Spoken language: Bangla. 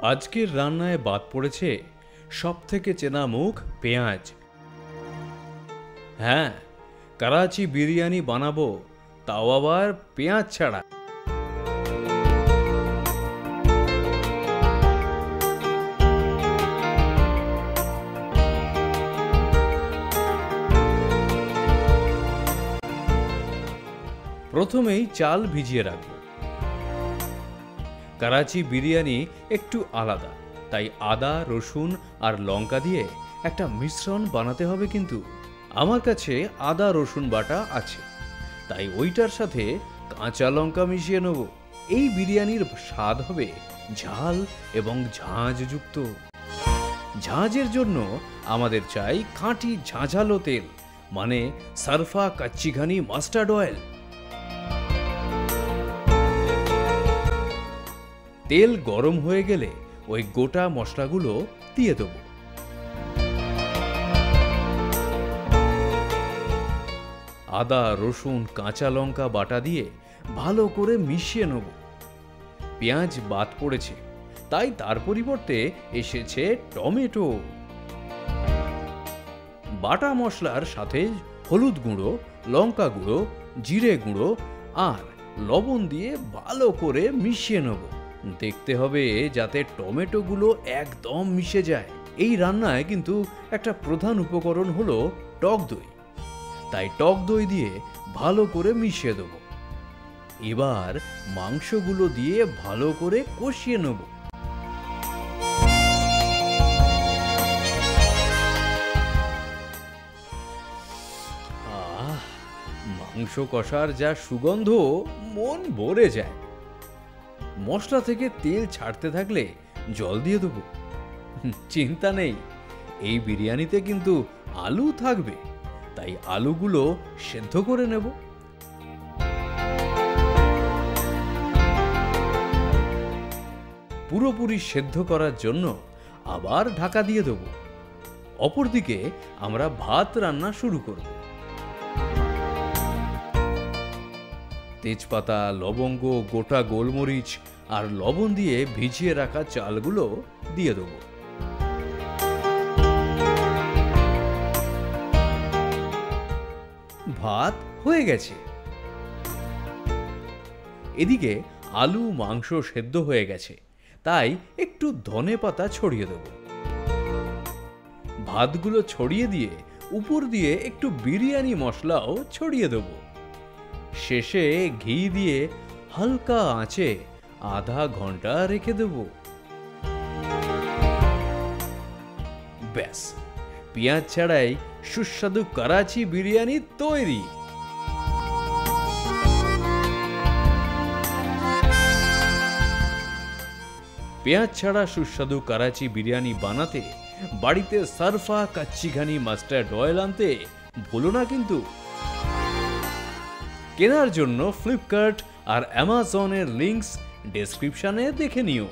আজকের রান্নায় বাদ পড়েছে সবথেকে চেনা মুখ পেঁয়াজ। হ্যাঁ, করাচি বিরিয়ানি বানাবো, তাও আবার পেঁয়াজ ছাড়া। প্রথমেই চাল ভিজিয়ে রাখবো। করাচি বিরিয়ানি একটু আলাদা, তাই আদা, রসুন আর লঙ্কা দিয়ে একটা মিশ্রণ বানাতে হবে। কিন্তু আমার কাছে আদা রসুন বাটা আছে, তাই ওইটার সাথে কাঁচা লঙ্কা মিশিয়ে নেব। এই বিরিয়ানির স্বাদ হবে ঝাল এবং ঝাঁঝযুক্ত। ঝাঁঝের জন্য আমাদের চাই খাঁটি ঝাঁঝালো তেল, মানে সারফা কাচ্চি ঘানি মাস্টার্ড অয়েল। তেল গরম হয়ে গেলে ওই গোটা মশলাগুলো দিয়ে দেব। আদা, রসুন, কাঁচা লঙ্কা বাটা দিয়ে ভালো করে মিশিয়ে নেব। পেঁয়াজ বাদ পড়েছে, তাই তার পরিবর্তে এসেছে টমেটো। বাটা মশলার সাথে হলুদ গুঁড়ো, লঙ্কা গুঁড়ো, জিরে গুঁড়ো আর লবণ দিয়ে ভালো করে মিশিয়ে নেব। দেখতে হবে যাতে টমেটোগুলো একদম মিশে যায়। এই রান্নায় কিন্তু একটা প্রধান উপকরণ হলো টক দই, তাই টক দই দিয়ে ভালো করে মিশিয়ে দেব। এবার মাংসগুলো দিয়ে ভালো করে কষিয়ে নেব। মাংস কষার যা সুগন্ধ, মন ভরে যায়। মশলা থেকে তেল ছাড়তে থাকলে জল দিয়ে দেবো। চিন্তা নেই, এই বিরিয়ানিতে কিন্তু আলু থাকবে, তাই আলুগুলো সেদ্ধ করে নেব। পুরোপুরি সেদ্ধ করার জন্য আবার ঢাকা দিয়ে দেব। অপরদিকে আমরা ভাত রান্না শুরু করব। তেজপাতা, লবঙ্গ, গোটা গোলমরিচ আর লবণ দিয়ে ভিজিয়ে রাখা চালগুলো দিয়ে দেব। ভাত হয়ে গেছে। এদিকে আলু, মাংস সেদ্ধ হয়ে গেছে, তাই একটু ধনেপাতা ছড়িয়ে দেব। ভাতগুলো ছড়িয়ে দিয়ে উপর দিয়ে একটু বিরিয়ানি মশলাও ছড়িয়ে দেব। শেষে ঘি দিয়ে হালকা আঁচে আধা ঘন্টা রেখে দেব। ব্যাস, পেঁয়াজ ছাড়াই সুস্বাদু করাচি বিরিয়ানি তৈরি। পেঁয়াজ ছাড়া সুস্বাদু করাচি বিরিয়ানি বানাতে বাড়িতে সারফা কাচ্চি ঘানি মাস্টার্ড অয়েল আনতে ভুলো না কিন্তু। কেনার জন্য ফ্লিপকার্ট আর অ্যামাজনের লিংকস ডেসক্রিপশনে দেখে নিও।